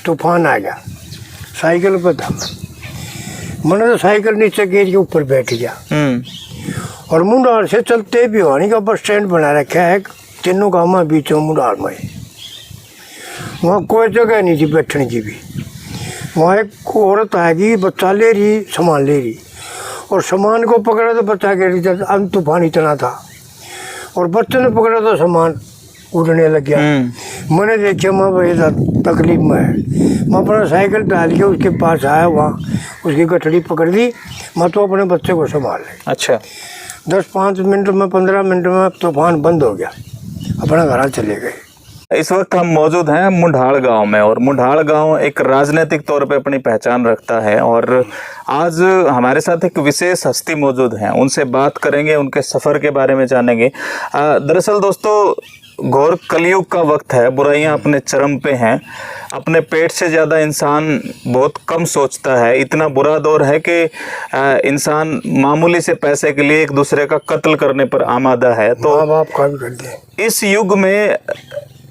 तूफान आ गया, साइकिल पर था मैंने तो साइकिल नीचे गेट के ऊपर बैठ गया और मुंडाल से चलते भिवानी का बस स्टैंड बना रखा है तीनों गाँव में बीचों मुंडाल में। वहाँ कोई जगह नहीं थी बैठने की भी। वहाँ एक औरत आएगी, बच्चा ले रही, सामान ले रही और सामान को पकड़ा तो बच्चा गिर गया, तूफान इतना था और बच्चे ने पकड़ा तो सामान उड़ने लग गया। मैंने देखा मैं भाई तकलीफ में है, मैं अपना साइकिल डाल के उसके पास आया, वहाँ उसकी गठड़ी पकड़ दी, मैं तो अपने बच्चे को संभाल ली। अच्छा 10-5 मिनट में 15 मिनट में तूफान बंद हो गया, अपना घर चले गए। इस वक्त हम मौजूद हैं मुंडाल गांव में और मुंडाल गांव एक राजनीतिक तौर पे अपनी पहचान रखता है और आज हमारे साथ एक विशेष हस्ती मौजूद हैं, उनसे बात करेंगे, उनके सफ़र के बारे में जानेंगे। दरअसल दोस्तों घोर कलयुग का वक्त है, बुराइयां अपने चरम पे हैं, अपने पेट से ज़्यादा इंसान बहुत कम सोचता है। इतना बुरा दौर है कि इंसान मामूली से पैसे के लिए एक दूसरे का कत्ल करने पर आमादा है। तो माँ बाप का भी कर दिए। इस युग में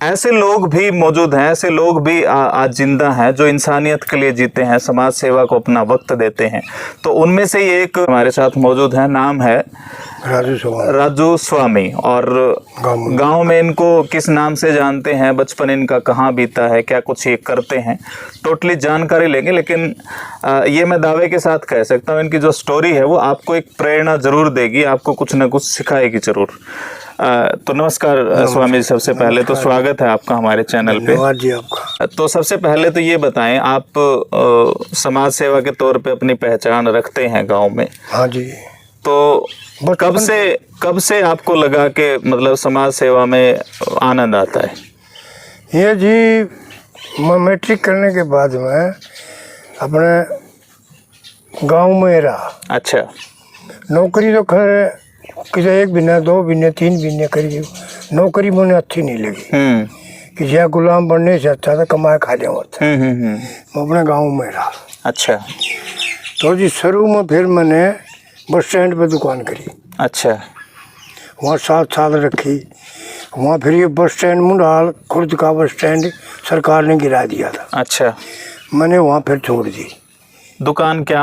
ऐसे लोग भी मौजूद हैं, ऐसे लोग भी आज जिंदा हैं जो इंसानियत के लिए जीते हैं, समाज सेवा को अपना वक्त देते हैं। तो उनमें से ही एक हमारे साथ मौजूद है, नाम है राजू स्वामी और गांव में इनको किस नाम से जानते हैं, बचपन इनका कहाँ बीता है, क्या कुछ ये करते हैं, टोटली जानकारी लेंगे। लेकिन ये मैं दावे के साथ कह सकता हूँ इनकी जो स्टोरी है वो आपको एक प्रेरणा जरूर देगी, आपको कुछ ना कुछ सिखाएगी जरूर। तो नमस्कार स्वामी जी, सबसे पहले तो स्वागत है आपका हमारे चैनल पे। जी आपका। तो सबसे पहले तो ये बताएं, आप समाज सेवा के तौर पे अपनी पहचान रखते हैं गांव में। हाँ जी। तो कब से आपको लगा कि मतलब समाज सेवा में आनंद आता है? ये जी मैं मैट्रिक करने के बाद में अपने गांव में रहा। अच्छा। नौकरी तो खैर किसी 1 महीना 2 महीने 3 महीने करी, नौकरी मुझे अच्छी नहीं लगी। किसी गुलाम बनने से अच्छा था कमाए खा लिया होता। मैं अपने गांव में रहा। अच्छा। तो जी शुरू में फिर मैंने बस स्टैंड पे दुकान करी। अच्छा। वहाँ 7 साल रखी। वहाँ फिर ये बस स्टैंड मुंडाल खुर्द का बस स्टैंड सरकार ने गिरा दिया था। अच्छा। मैंने वहाँ फिर छोड़ दी। दुकान क्या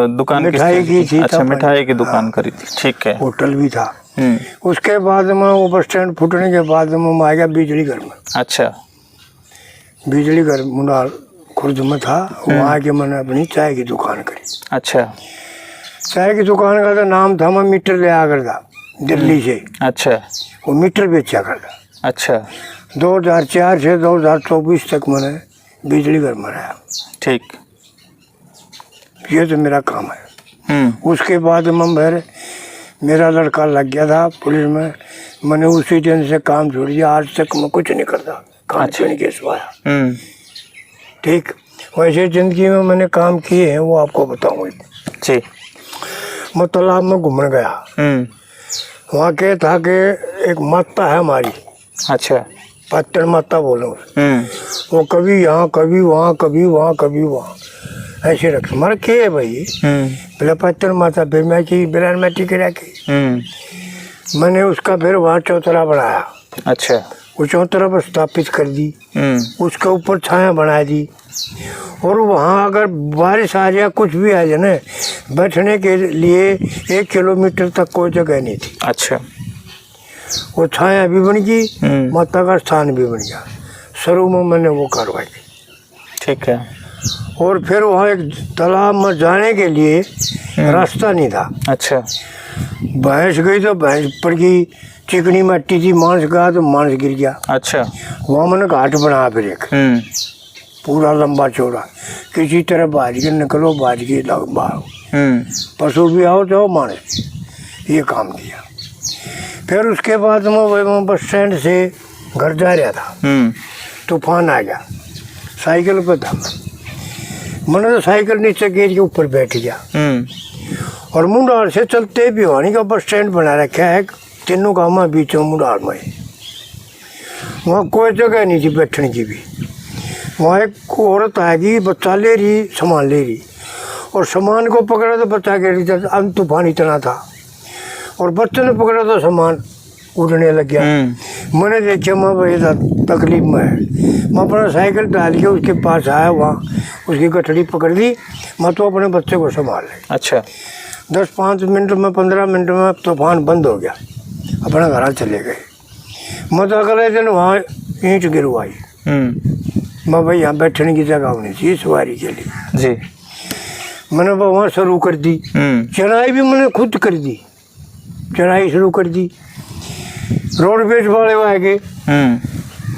दुकान मिठाई की थी। अच्छा, मिठाई की दुकान करी थी, ठीक है। होटल भी था। उसके बाद में वो बस स्टैंड फूटने के बाद में मैं आ गया बिजली घर में। अच्छा। बिजली घर मुंडाल खुर्द में था, वहाँ आके मैंने अपनी चाय की दुकान करी। अच्छा। चाय की दुकान का तो नाम था, मैं मीटर ले आ करता दिल्ली से। अच्छा। वो मीटर बेचा करता। अच्छा। 2004 से 2024 तक मैंने बिजली घर में रहा। ठीक। ये तो मेरा काम है। उसके बाद मैं फिर मेरा लड़का लग गया था पुलिस में, मैंने उसी दिन से काम छोड़ दिया। आज तक मैं कुछ नहीं करता, खाने पीने के सिवाय। ठीक वैसे ज़िंदगी में मैंने काम किए हैं, वो आपको बताऊंगा जी। मैं तालाब में घूमने गया। वहाँ के था कि एक माता है हमारी। अच्छा। पत्थर माता बोलो। वो कभी यहाँ कभी वहाँ, कभी वहाँ कभी वहाँ ऐसे रख मर के है भाई। पहले पत्थर माता, फिर मैं की बिरान में टिके रखी। मैंने उसका फिर वहाँ चौतरा बनाया। अच्छा। वो चौतरा पर स्थापित कर दी, उसके ऊपर छाया बना दी और वहाँ अगर बारिश आ जाए कुछ भी आ जाए ना, बैठने के लिए 1 किलोमीटर तक कोई जगह नहीं थी। अच्छा। वो छाया भी बन गई, माता का स्थान भी बन गया। शुरू में मैंने वो कार्रवाई की। ठीक है। और फिर वहाँ एक तालाब में जाने के लिए रास्ता नहीं था। अच्छा। भैंस गई तो भैंस पर की चिकनी मिट्टी थी, मांस गया तो मांस गिर गया। अच्छा। वहाँ मैंने घाट बनाया फिर एक पूरा लंबा चौड़ा, किसी तरह बाज के निकलो, बाज के बाहर पशु भी आओ तो मांस, ये काम किया। फिर उसके बाद मैं बस स्टैंड से घर जा रहा था, तूफान आ गया, साइकिल पर था। मैंने तो साइकिल नीचे गेट के ऊपर बैठ गया और मुंडाल से चलते भिवानी का बस स्टैंड बना रखा है तीनों गाँव में बीचों मुंडाल में। वहाँ कोई जगह नहीं थी बैठने की भी। वहाँ एक औरत आएगी, बच्चा ले रही, सामान ले रही और सामान को पकड़ा तो बच्चा गिर गया, तूफान इतना था और बच्चे ने पकड़ा तो सामान उड़ने लग गया। मैंने देखा मैं भाई तकलीफ में है। मैं अपना साइकिल डाल के उसके पास आया, वहाँ उसकी गठड़ी पकड़ ली, मैं तो अपने बच्चे को संभाल ली। अच्छा। 10-5 मिनट में 15 मिनट में तूफान बंद हो गया, अपना घर चले गए। मैं तो अगले दिन वहाँ ईंट गिरवाई। मैं भाई यहाँ बैठने की जगह होनी चाहिए सवारी के लिए जी। मैंने वहाँ शुरू कर दी। चढ़ाई भी मैंने खुद कर दी, चढ़ाई शुरू कर दी। रोडवेज वाले आ गए,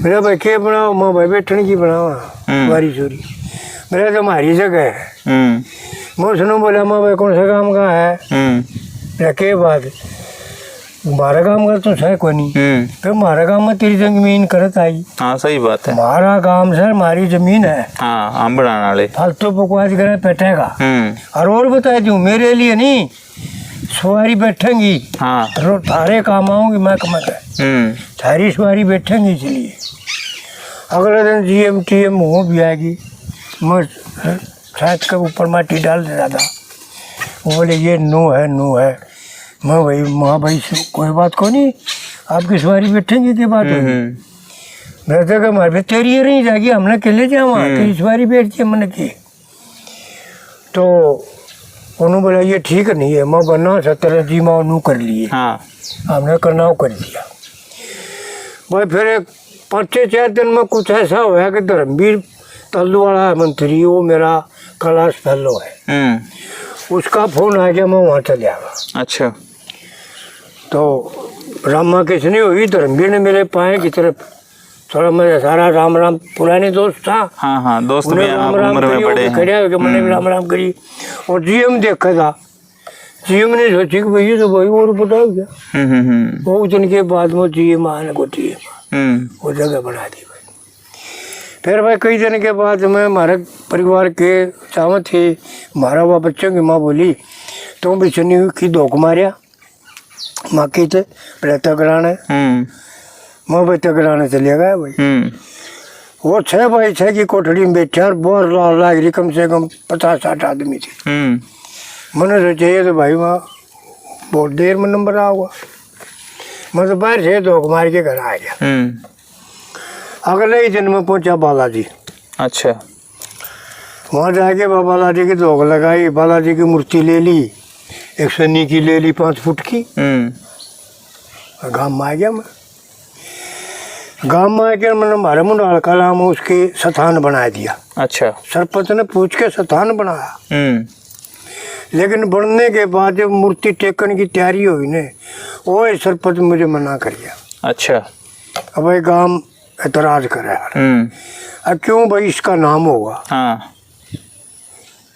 मेरा भाई क्या बनाओ, मैं भाई बैठने की बनाओ सवारी सूरी, मेरा तो हमारी जगह है। मैं उसने बोला मैं भाई कौन सा काम का है, मेरा क्या बात है, हमारा काम का तो है कोई नहीं, फिर हमारा काम में तेरी जमीन करत आई। हाँ सही बात है, हमारा काम सर हमारी जमीन है। हाँ आम बनाने वाले फालतू बकवास करे बैठेगा। और बता दूं मेरे लिए नहीं, सवारी बैठेंगी। हाँ थारे काम आऊंगी मैं कमा कर, सारी सवारी बैठेंगी। इसलिए अगले दिन GM TM वो भी आएगी। मैं छत के ऊपर माटी डाल देता था, वो बोले ये नो है नो है। मैं भाई माँ भाई कोई बात को नहीं, आपकी सवारी बैठेंगी की बात होगी। मैं तो कहा हमारे तेरी ये नहीं जाएगी, हमने के ले जाओ तेरी सवारी बैठती है मैंने की। तो उन्होंने बोला ये ठीक नहीं है, मैं बना 70 जी माँ नू कर लिए। हाँ हमने करना कर दिया भाई। फिर एक 5-6 दिन में कुछ ऐसा हुआ कि धर्मवीर तल्लू वाला मंत्री, वो मेरा कैलाश फेलो है, उसका फोन आ गया, मैं वहाँ चले आया। अच्छा। तो रामा किसने हुई, धर्मवीर ने मेरे पाए की तरफ थोड़ा, मेरा सारा राम राम, पुराने दोस्त था। हाँ हाँ दोस्त भी राम राम उम्र में बड़े खड़े हो, मैंने भी राम राम करी। और GM देखा था, GM ने सोची कि भैया तो भाई और बता गया। वो दिन के बाद में GM आने को वो जगह बना दी भाई। फिर भाई कई दिन के बाद में हमारे परिवार के चावत थे, हमारा हुआ बच्चों की माँ बोली तुम भी चन्नी की धोख मारिया माँ की थे रहता कराने। मैं भाई तकराने चले गया भाई। वो 6 बाई 6 की कोठड़ी में बैठे और बोर लाग रही, कम से कम 50-60 आदमी थे। मैंने सोचा ये तो भाई वहाँ बहुत देर में नंबर आ हुआ। मैं तो बाहर से धोख मार के घर आ गया। अगले ही दिन में पहुंचा बालाजी। अच्छा। वहाँ जाके बालाजी की धोख लगाई, बालाजी की मूर्ति ले ली, एक सन्नी की ले ली 5 फुट की। गाँव में आ गया मैं। गाँव में आकर मैंने हमारे मुंडाल का नाम उसके स्थान बना दिया। अच्छा। सरपंच ने पूछ के स्थान बनाया। लेकिन बनने के बाद जब मूर्ति टेकने की तैयारी हुई ने, वो सरपंच मुझे मना कर दिया। अच्छा। अब भाई गांव एतराज करे, अब क्यों भाई इसका नाम होगा। हाँ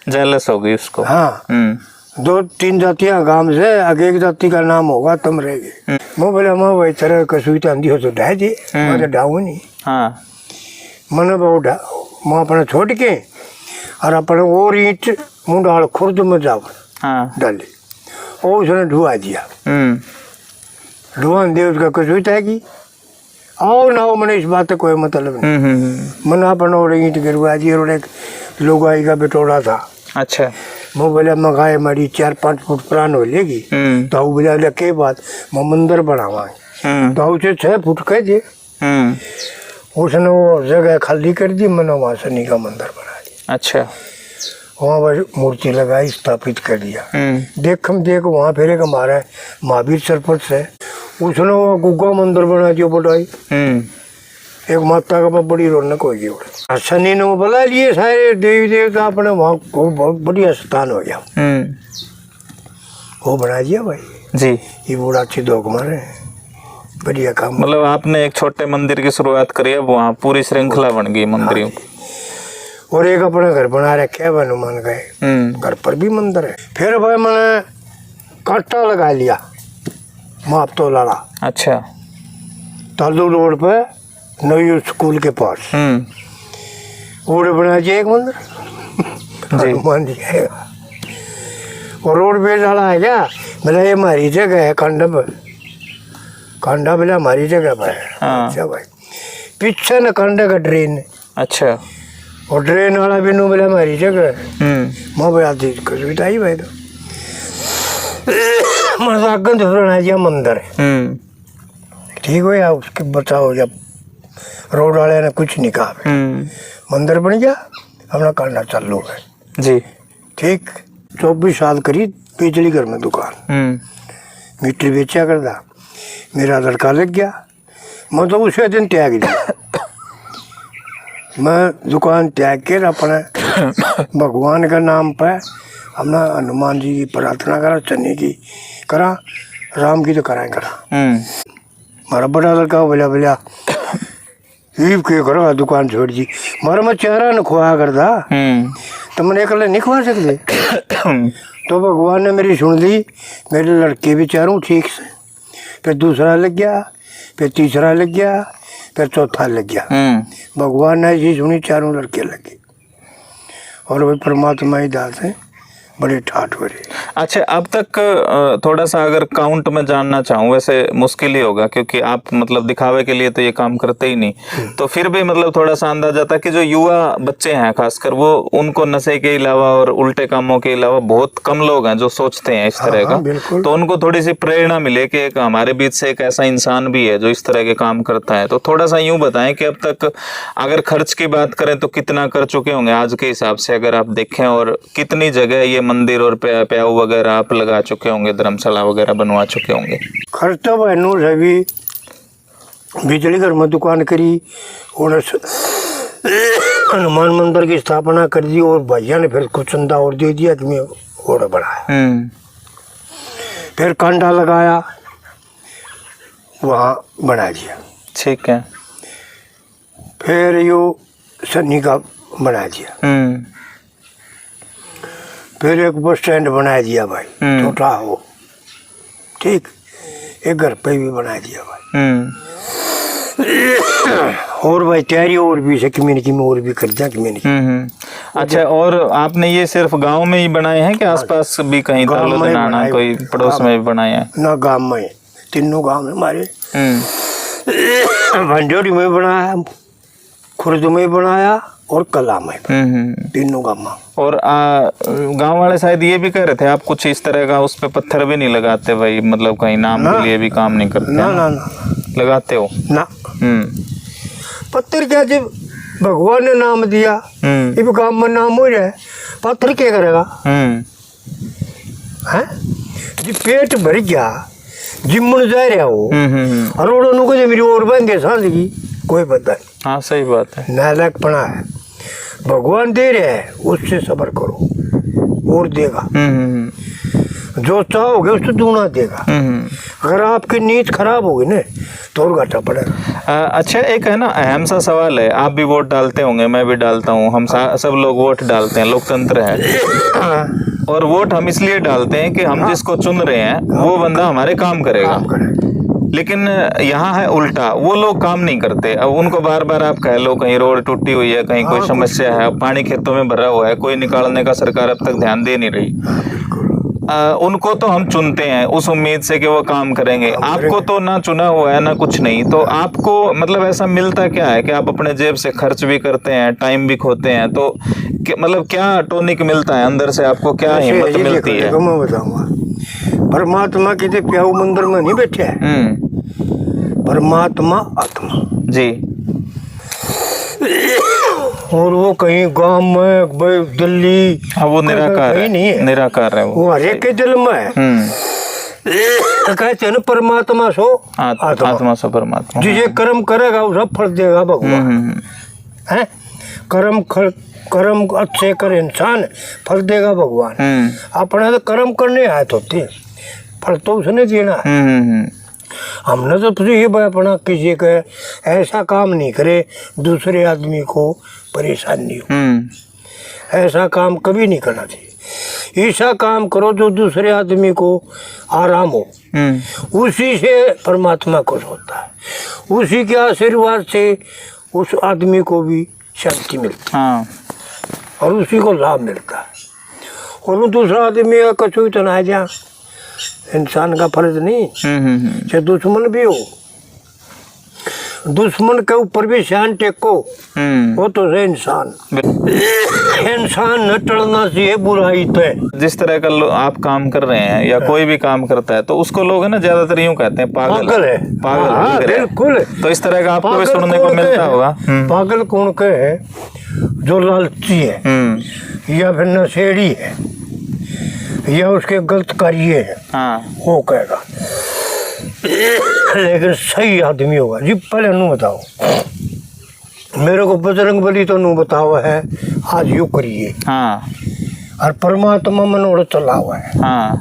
जेलस हो गई उसको। हाँ 2-3 जातियां गांव से, आगे एक जाति का नाम होगा तुम रहेगी। मैं बोला मैं भाई तरह कसूई आंधी हो तो ढा दे, मैं तो ढाऊ नहीं। हाँ मैंने वो मैं अपने छोड़ के और अपने और ईंट मुंडाल खुर्द में जाओ डाली, और उसने ढुआ दिया। ढुआ दे उसका कसूई थागी आओ ना हो, मैंने इस बात का कोई मतलब नहीं। मैंने अपना और ईंट गिरवा दी और एक लोगाई का बिटोड़ा था। अच्छा। मैं बोला मगाए मारी 4-5 फुट पुरान हो लेगी, तो बोला के बाद मैं मंदिर बनावा, तो उसे 6 फुट कह दिए। उसने वो जगह खाली कर दी, मैंने वहाँ शनि का मंदिर बना दिया। अच्छा। वहाँ पर मूर्ति लगाई, स्थापित कर दिया। देख वहाँ फिर एक हमारा महावीर सरपंच है, उसने वो गुग्गा मंदिर बना दिया बढ़ाई। एक माता का बड़ी रौनक होगी। शनि ने वो बुला लिए सारे देवी देवता अपने, वहाँ बहुत बढ़िया स्थान हो गया। वो बना दिया भाई जी। ये बड़ा अच्छी धोख मारे, बढ़िया काम। मतलब आपने एक छोटे मंदिर की शुरुआत करी है, वहाँ पूरी श्रृंखला बन गई मंदिरों की। और एक अपना घर बना रखे है हनुमान गए, घर पर भी मंदिर है। फिर भाई मैंने कांटा लगा लिया माप तो लाला। अच्छा। तालू रोड पे नई स्कूल के पास और बना दिया एक मंदिर हनुमान जी है। और रोड पे डाला है क्या, बोला ये हमारी जगह है, कांडा बोला हमारी जगह पर है। अच्छा भाई पीछे न कांडा का ड्रेन। अच्छा। और ड्रेन वाला भी नो बोला हमारी जगह है। मैं बोला सुविधा ही भाई, तो मैं बना दिया मंदिर। ठीक हो या उसके बचाओ, जब रोड वाले ने कुछ नहीं कहा, मंदिर बन गया, अपना कांडा चालू है जी। ठीक। 24 साल करी बिजली घर में दुकान, मीटर बेचा करता। मेरा लड़का लग गया, मैं तो उसे दिन त्याग दिया। मैं दुकान त्याग कर अपने भगवान का नाम पे अपना हनुमान जी की प्रार्थना करा, चन्नी की करा, राम की तो कराए करा। मारा बड़ा लड़का बोला बोला ये क्यों करो, दुकान छोड़ दी। मारा मैं चेहरा न खुआ करता तो मैंने कल नहीं खुआ सकते। तो भगवान ने मेरी सुन ली, मेरे लड़के भी चारों ठीक से, फिर दूसरा लग गया, फिर तीसरा लग गया, फिर चौथा लग गया। भगवान ने ऐसी सुनी, चारों लड़के लगे। और वही परमात्मा ही दास है, बड़े ठाठ हो रहे। अच्छा, अब तक थोड़ा सा अगर काउंट में जानना चाहूँ, वैसे मुश्किल ही होगा क्योंकि आप मतलब दिखावे के लिए तो ये काम करते ही नहीं, तो फिर भी मतलब थोड़ा सा अंदाजा था कि जो युवा बच्चे हैं खासकर, वो उनको नशे के अलावा और उल्टे कामों के अलावा बहुत कम लोग हैं जो सोचते हैं इस तरह का, तो उनको थोड़ी सी प्रेरणा मिले कि एक हमारे बीच से एक ऐसा इंसान भी है जो इस तरह के काम करता है। तो थोड़ा सा यूं बताएं कि अब तक अगर खर्च की बात करें तो कितना कर चुके होंगे आज के हिसाब से अगर आप देखें, और कितनी जगह ये मंदिर और प्याऊ वगैरह आप लगा चुके होंगे, धर्मशाला वगैरह बनवा चुके होंगे? खर्चा बहनों से भी बिजली घर में दुकान करी, और हनुमान मंदिर की स्थापना कर दी, और भैया ने फिर कुछ चंदा और दे दिया कि मैं और बढ़ाया। फिर कांडा लगाया, वहाँ बना दिया। ठीक है। फिर यो सन्नी का बना दिया। फिर एक बस स्टैंड बना दिया भाई, छोटा हो, ठीक। एक घर पे भी बना दिया भाई। और भाई तैयारी और भी से कम्युनिटी में और भी कर दिया कम्युनिटी। अच्छा, और आपने ये सिर्फ गांव में ही बनाए हैं कि आसपास भी कहीं तालुनाना कोई पड़ोस में भी बनाए हैं? ना, गांव में, तीनों गांव में हमारे। भंडोरी में बनाया, खुर्द में बनाया और कला में, तीनों गांव में। और गांव वाले शायद ये भी कह रहे थे आप कुछ इस तरह का उस पे पत्थर भी नहीं लगाते भाई, मतलब कहीं नाम के लिए भी काम नहीं करते? ना ना ना। लगाते हो ना? पत्थर क्या, जब भगवान ने नाम दिया, ये काम में नाम हो जाए, पत्थर क्या करेगा? हैं? जी पेट भर गया, जिम्मन जा रहा हो, अरोड़ों को मेरी और बंदे सांस की कोई पता नहीं। हाँ, सही बात है। नालायक पना है। भगवान दे रहे हैं, उससे सब्र करो और देगा। जो चाहोगे उससे दूना देगा। अगर आपकी नीयत खराब होगी ना तो और घाटा पड़ेगा। अच्छा, एक है ना अहम सा सवाल है, आप भी वोट डालते होंगे, मैं भी डालता हूँ, हम सब लोग वोट डालते हैं, लोकतंत्र है। और वोट हम इसलिए डालते हैं कि हम जिसको चुन रहे हैं वो बंदा हमारे काम करेगा। लेकिन यहाँ है उल्टा, वो लोग काम नहीं करते। अब उनको बार बार आप कह लो कहीं रोड टूटी हुई है, कहीं कोई समस्या है, पानी खेतों में भरा हुआ है, कोई निकालने का सरकार अब तक ध्यान दे नहीं रही। उनको तो हम चुनते हैं उस उम्मीद से कि वो काम करेंगे। आपको तो ना चुना हुआ है ना कुछ नहीं, तो आपको मतलब ऐसा मिलता क्या है कि आप अपने जेब से खर्च भी करते हैं, टाइम भी खोते हैं, तो मतलब क्या टॉनिक मिलता है अंदर से, आपको क्या हिम्मत मिलती है? मैं बताऊंगा, परमात्मा के प्याऊ मंदिर में नहीं बैठे हैं, परमात्मा आत्मा जी। और वो कहीं गांव में, दिल्ली, हाँ, वो निराकार है, नहीं है, निराकार है, वो हर एक के दिल में है। कहते हैं ना परमात्मा सो आत्मा सो परमात्मा। जिसे कर्म करेगा वो सब फल देगा भगवान। है कर्म अच्छे करे इंसान, फल देगा भगवान। अपना तो कर्म करने आए होते, फल तो उसने देना है। हमने तो ये अपना किसी का ऐसा काम नहीं करे दूसरे आदमी को परेशानी हो, ऐसा काम कभी नहीं करना चाहिए। ऐसा काम करो जो दूसरे आदमी को आराम हो, उसी से परमात्मा खुश होता है, उसी के आशीर्वाद से उस आदमी को भी शांति मिलती है और उसी को लाभ मिलता है। और वो दूसरा आदमी का कछु इतना है जहाँ इंसान का फर्ज नहीं, चाहे दुश्मन भी हो, दुश्मन के ऊपर भी शान टेको, वो तो है इंसान। इंसान न टलना चाहिए बुराई पे। जिस तरह का आप काम कर रहे हैं या कोई भी काम करता है तो उसको लोग है ना ज्यादातर यूं कहते हैं पागल है, पागल हाँ, बिल्कुल। तो इस तरह का आपको भी सुनने को मिलता होगा। पागल कौन के है? जो लालची है या फिर नशेड़ी है या उसके गलत कार्य है, हाँ। वो कहेगा। लेकिन सही आदमी होगा जी। पहले नू बताओ, मेरे को बजरंग बली तो नू बताओ है आज यू करिए, हाँ। और परमात्मा मनोरथ चला हुआ है, हाँ।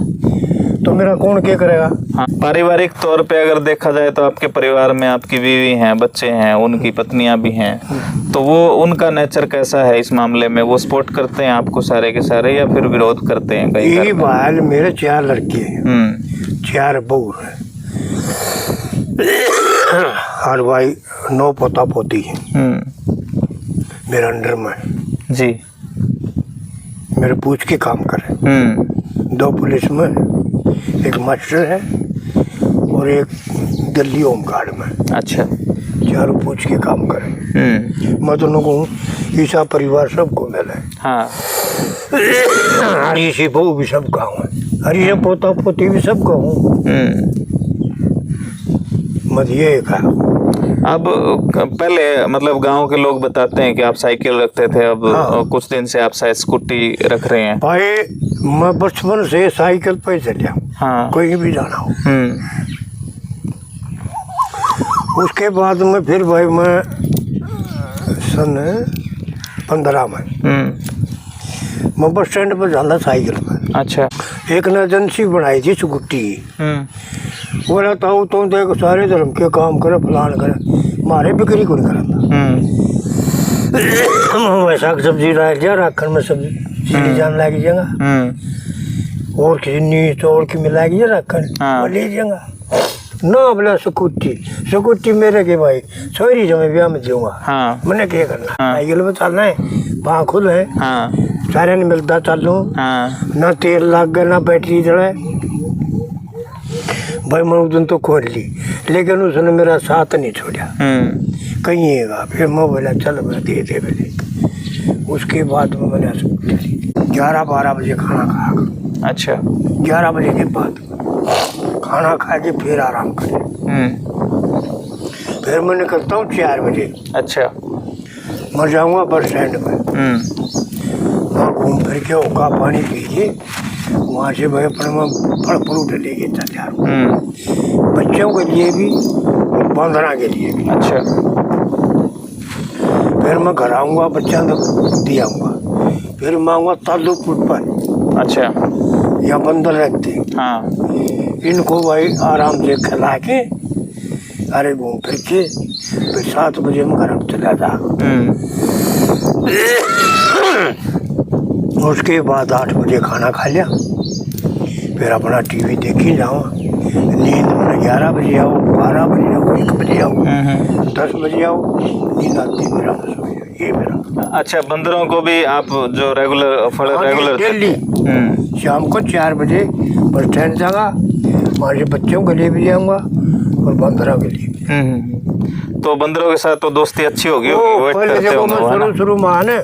तो मेरा कौन क्या करेगा? हाँ। पारिवारिक तौर पे अगर देखा जाए तो आपके परिवार में आपकी बीवी हैं, बच्चे हैं, उनकी पत्नियां भी हैं, तो वो उनका नेचर कैसा है इस मामले में? वो सपोर्ट करते हैं आपको सारे के सारे या फिर विरोध करते हैं? कई बार मेरे 4 लड़के हैं, 4 बहू है और भाई 9 पोता पोती है मेरे अंडर में जी। मेरे पूछ के काम करे, 2 पुलिस में, एक मास्टर है और एक दिल्ली होमगार्ड में। अच्छा। 4 पूछ के काम करे। मैं तो कहूँ ईसा परिवार सबको मिले, हाँ। हरी सी बहू भी सबका हूँ, हरी से पोता पोती भी सबका हूँ। मत ये कहा। अब पहले मतलब गांव के लोग बताते हैं कि आप साइकिल रखते थे, अब हाँ। कुछ दिन से आप शायद स्कूटी रख रहे हैं। भाई मैं बचपन से साइकिल पे चलिया, हाँ। कोई भी जाना हो। उसके बाद में फिर भाई मैं सन 15 में मैं बस स्टैंड पर जाना साइकिल पर। अच्छा। एक ने एजेंसी बनाई थी स्कूटी, बोला था तुम देखो सारे धर्म के काम करे, फलान करे, मारे बिक्री को नहीं करा। वैसा सब्जी डाल दिया, राखन में सब्जी जान लग जाएगा और किसी नीच और की मिला गया राखन ले जाएगा ना। बोला स्कूटी मेरे के भाई सोरी जो मैं ब्याह में दूंगा, हाँ। मैंने क्या करना, साइकिल में चलना है, वहाँ खुद है, हाँ। सारे ने मिलता चलूँ, हाँ। ना तेल लग गया ना बैटरी जड़े। भाई मैं उस दिन तो खोल ली, लेकिन उसने मेरा साथ नहीं छोड़ा, कहीं है। फिर मैं बोला चल मैं दे दे। उसके बाद में मैंने 11-12 बजे खाना खाया। अच्छा। 11 बजे के बाद खाना खा के फिर आराम करें, फिर मैं निकलता हूँ 4 बजे। अच्छा। मैं जाऊँगा बस स्टैंड में, वहाँ घूम फिर के होका पानी पी के वहाँ से भाई अपने में फल फ्रूट लेके चल जा रहा हूँ, बच्चों के लिए भी और बंदरा के लिए भी। अच्छा। फिर मैं घर आऊँगा, बच्चा तो दिया आऊँगा, फिर मैं आऊँगा तालू पुट पर। अच्छा। यहाँ बंदर रखते, हाँ। इनको भाई आराम से खिला के अरे घूम फिर के फिर 7 बजे मैं घर चला था। उसके बाद 8 बजे खाना खा लिया, फिर अपना टीवी देखी जाओ, नींद में 11 बजे आओ, 12 बजे आओ, 1 बजे आओ, 10 बजे आओ, नींद आती मेरा ये मेरा। अच्छा। बंदरों को भी आप जो रेगुलर डेली शाम को 4 बजे बस स्टैंड जाऊँगा, वहाँ से बच्चों के लिए भी जाऊँगा और बंदरों के लिए भी। तो बंदरों के साथ तो दोस्ती अच्छी होगी। पहले देखो मैं शुरू में आने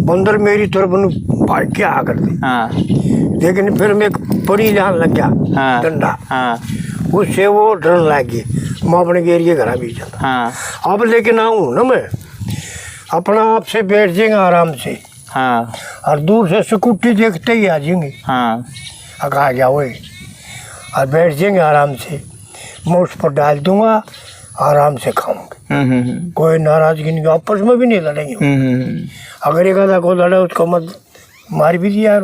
बंदर मेरी तरफ भाग के आ करते, हाँ। लेकिन फिर मैं बड़ी जान लग गया, हाँ। डंडा, हाँ। उससे वो डर लग गई, मैं अपने गेर के घर भी जाता, हाँ। अब लेकिन आऊँ ना मैं अपना आप से बैठ जाएंगे आराम से, हाँ। और दूर से स्कूटी देखते ही आ जाएंगे, हाँ। आ गया वही और बैठ जाएंगे आराम से, मैं उस पर डाल दूंगा, आराम से खाऊंगे, कोई नाराजगी नहीं, आपस में भी नहीं लड़ेंगे। अगर एक आधा को लड़ा उसको मत मार भी दिया।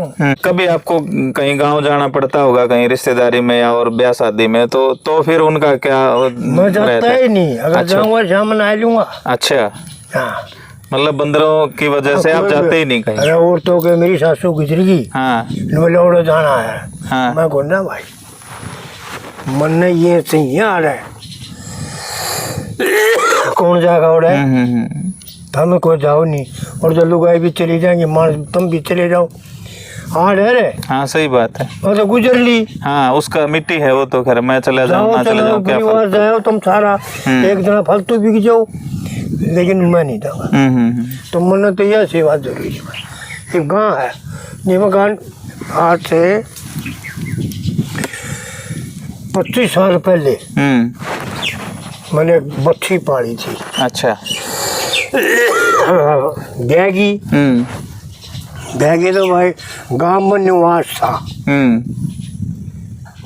कभी आपको कहीं गांव जाना पड़ता होगा, कहीं रिश्तेदारी में या और ब्याह शादी में, तो फिर उनका क्या? मैं जाता ही नहीं, अगर जाऊंगा शाम में नहा लूंगा। अच्छा। हाँ। मतलब बंदरों की वजह से आप जाते ही नहीं कहीं? अरे औरतों के मेरी सासू गुजर गई, हाँ। लौड़ो जाना है, हाँ। मैं को ना भाई मन ने ये सही आ रहा है, कौन जाएगा उड़ा है, हमें कोई जाओ नहीं, और जो लुगाई भी चली जाएंगे, मान तुम भी चले जाओ, हार्ड है रे। हाँ सही बात है। वो तो गुजर ली। हाँ उसका मिट्टी है वो तो खैर, मैं चला जाऊँ ना चला जाऊँ क्या परिवार जाओ तुम सारा एक जना फालतू बिक जाओ, लेकिन मैं नहीं दूंगा। तो मन तो यह सेवा जरूरी है। एक गाँव है निमगान, आज से 25 साल पहले मैंने एक बच्ची पाली थी। अच्छा। बैगी बैगी तो भाई गांव में निवास था,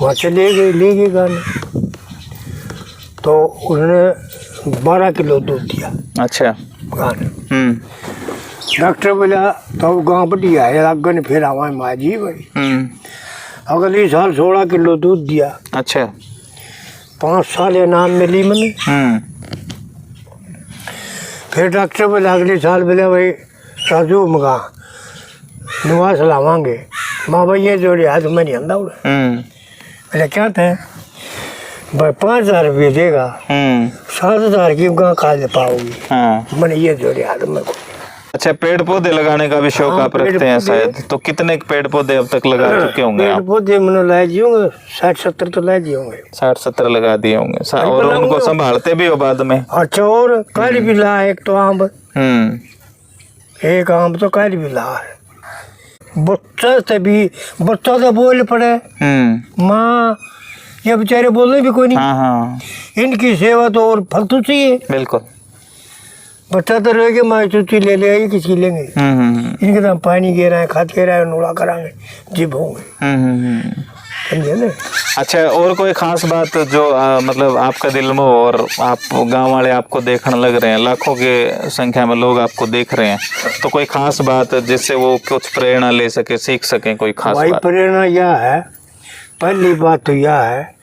वहाँ से ले गए गाने, तो उसने 12 किलो दूध दिया। अच्छा। गाने डॉक्टर बोला तो गाँव बढ़िया है, अगन फिर आवा माँ जी भाई अगले साल 16 किलो दूध दिया। अच्छा। 5 साल इनाम मिली मैंने। फिर डॉक्टर बोला अगले साल बोला भाई राजू मगा निवास लावांगे, माँ भाई ये जोड़ी हाथ में नहीं आंदा बोले क्या था भाई 5,000 रुपये देगा, 7,000 की गाँ खा ले पाओगी। मैंने ये जोड़ी हाथ में। अच्छा, पेड़ पौधे लगाने का भी शौक आप रखते हैं शायद, तो कितने पेड़ पौधे अब तक लगा चुके होंगे आप? पेड़ पौधे मैंने लाए दिए होंगे 60-70 तो लाए दिए होंगे। 60-70 लगा दिए होंगे। और उनको संभालते भी हो बाद में? अच्छा। और कल भी ला एक तो आम, एक आम तो कल भी ला है। बच्चा से भी बच्चा तो बोल पड़े, माँ ये बेचारे बोलने भी कोई नहीं। इनकी सेवा तो और फालतू चाहिए। बिल्कुल। बच्चा तो रह गया माँ चुच्ची ले ले किसी लेंगे, इनके तो पानी गे रहे हैं, खाद गे रहे हैं, नूड़ा कराएंगे, जिब होंगे। समझे ना? अच्छा, और कोई खास बात जो मतलब आपका दिल में हो और आप गांव वाले आपको देखने लग रहे हैं, लाखों के संख्या में लोग आपको देख रहे हैं, तो कोई खास बात जिससे वो कुछ प्रेरणा ले सके, सीख सके, कोई खास बात? प्रेरणा यह है, पहली बात तो यह है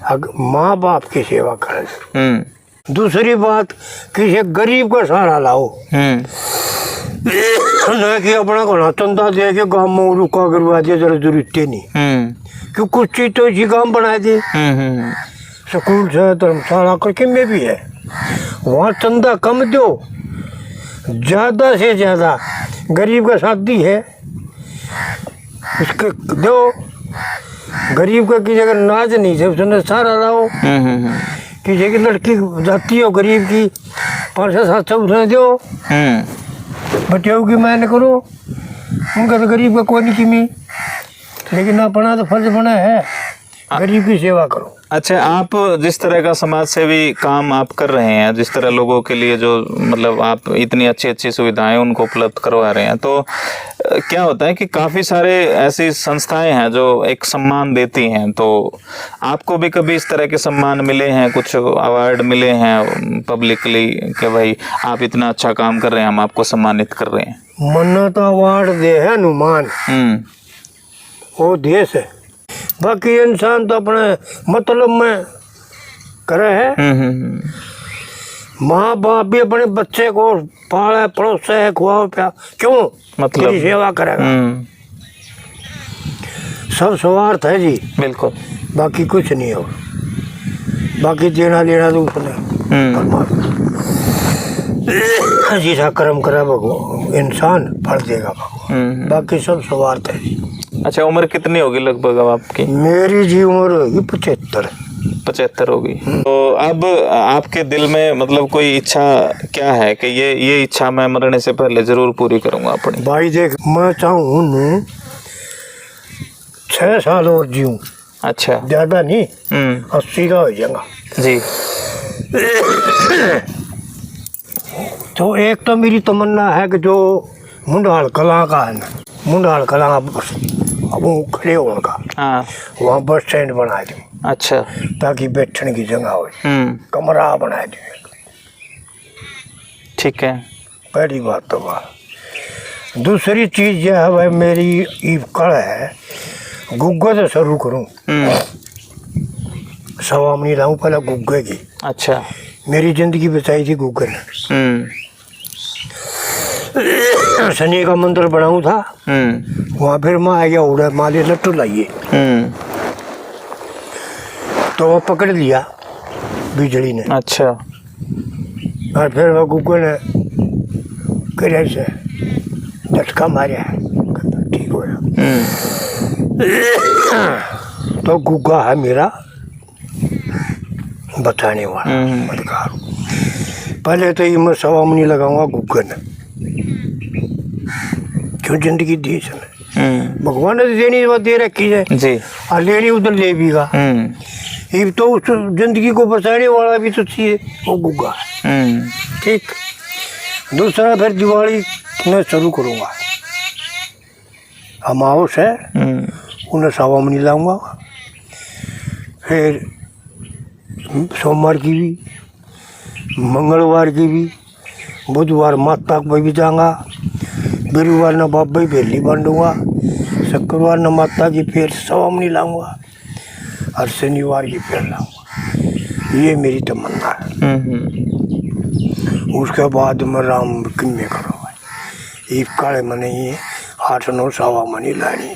माँ बाप की सेवा करें। दूसरी बात किसी गरीब का सहारा लाओ, न कि अपना घना चंदा दे के गाँव में रुका करवा दिया जरा जरूरत नहीं, क्यों कुछ चीज तो इसी काम बना दे। स्कूल से धर्मशाला करके में भी है, वहाँ चंदा कम दो, ज्यादा से ज्यादा गरीब का शादी है उसके दो, गरीब का किसी अगर नाच नहीं है उसने सारा लाओ। किसी की लड़की जाती हो गरीब की 500-700 उसने दो, बटियाओं की मैंने करो, उनका तो गरीब का कोई नहीं किमी, लेकिन अपना तो फर्ज बना है गरीब की सेवा करो। अच्छा, आप जिस तरह का समाज सेवी काम आप कर रहे हैं, जिस तरह लोगों के लिए जो मतलब आप इतनी अच्छी अच्छी सुविधाएं उनको उपलब्ध करवा रहे हैं, तो क्या होता है कि काफ़ी सारे ऐसी संस्थाएं हैं जो एक सम्मान देती हैं, तो आपको भी कभी इस तरह के सम्मान मिले हैं, कुछ अवार्ड मिले हैं पब्लिकली कि भाई आप इतना अच्छा काम कर रहे हैं, हम आपको सम्मानित कर रहे हैं? मन्ना तो अवार्ड दे है हनुमान, वो देश है, बाकी इंसान तो अपने मतलब में करे है। माँ बाप भी अपने बच्चे को पाले पड़ोसे है, खुआ प्या, क्यों मतलब सेवा करेगा। सब स्वार्थ है जी, बिल्कुल, बाकी कुछ नहीं हो, बाकी देना लेना तो उसने जैसा कर्म करा भगवान इंसान फल देगा भगवान, बाकी सब स्वार्थ है जी। अच्छा, उम्र कितनी होगी लगभग अब आपकी? मेरी जी उम्र होगी 75 होगी। तो अब आपके दिल में मतलब कोई इच्छा क्या है कि ये इच्छा मैं मरने से पहले जरूर पूरी करूंगा अपनी? भाई देख, मैं चाहूँ 6 साल और जीऊँ। अच्छा, ज्यादा नहीं, 80 का हो जाएगा जी। तो एक तो मेरी तमन्ना है कि जो मुंडाल कला का है ना, मुंडाल कला वो खड़े होने का, वहाँ बस स्टैंड बना दूँ। अच्छा, ताकि बैठने की जगह हो, कमरा बना दूँ। ठीक है, पहली बात तो बात। दूसरी चीज यह है भाई, मेरी कड़ है गुग्गे से शुरू करूँ, सवामनी लाऊं पहले गुग्गे की। अच्छा, मेरी जिंदगी बचाई थी गुग्गे ने। शनि का मंदिर बनाऊं था, वहाँ फिर माँ आ गया उड़ा, माली लट्टू लाइए, तो वो पकड़ लिया बिजली ने। अच्छा, और फिर वो गुग्गे ने कैसे झटका मारा है, ठीक होया। तो गुग्गा है मेरा बताने वाला अधिकार। पहले तो ये मैं सवा में नहीं लगाऊंगा गुग्गन, क्यों जिंदगी दी इसमें, भगवान ने देनी बात दे रखी है जी, और लेनी उधर ले भी गा। ये तो उस जिंदगी को बचाने वाला भी तो चाहिए, वो गुग्गा है। ठीक, दूसरा फिर दिवाली मैं शुरू करूँगा, अमावस है उन्हें सावा में नहीं लाऊंगा, फिर सोमवार की भी, मंगलवार की भी, बुधवार माता को भी जाऊँगा, गुरुवार न बाबा ही बेली बांधूंगा, शुक्रवार न माता की फिर सवा में नहीं लाऊंगा, और शनिवार की फिर लाऊंगा। ये मेरी तमन्ना है। उसके बाद मैं राम किन्ने करूँगा, ये काले मने ये 8-9 सवा मनी लानी।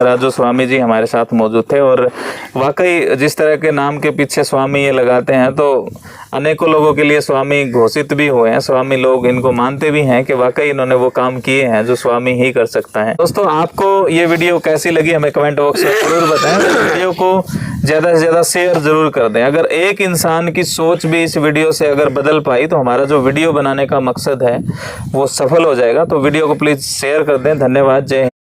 राजू स्वामी जी हमारे साथ मौजूद थे और वाकई जिस तरह के नाम के पीछे स्वामी ये लगाते हैं तो अनेकों लोगों के लिए स्वामी घोषित भी हुए हैं। स्वामी लोग इनको मानते भी हैं कि वाकई इन्होंने वो काम किए हैं जो स्वामी ही कर सकता है। दोस्तों, आपको ये वीडियो कैसी लगी हमें कमेंट बॉक्स में जरूर बताएं। इस वीडियो को ज़्यादा से ज़्यादा शेयर जरूर कर दें। अगर एक इंसान की सोच भी इस वीडियो से अगर बदल पाई तो हमारा जो वीडियो बनाने का मकसद है वो सफल हो जाएगा। तो वीडियो को प्लीज़ शेयर कर दें। धन्यवाद। जय हिंद।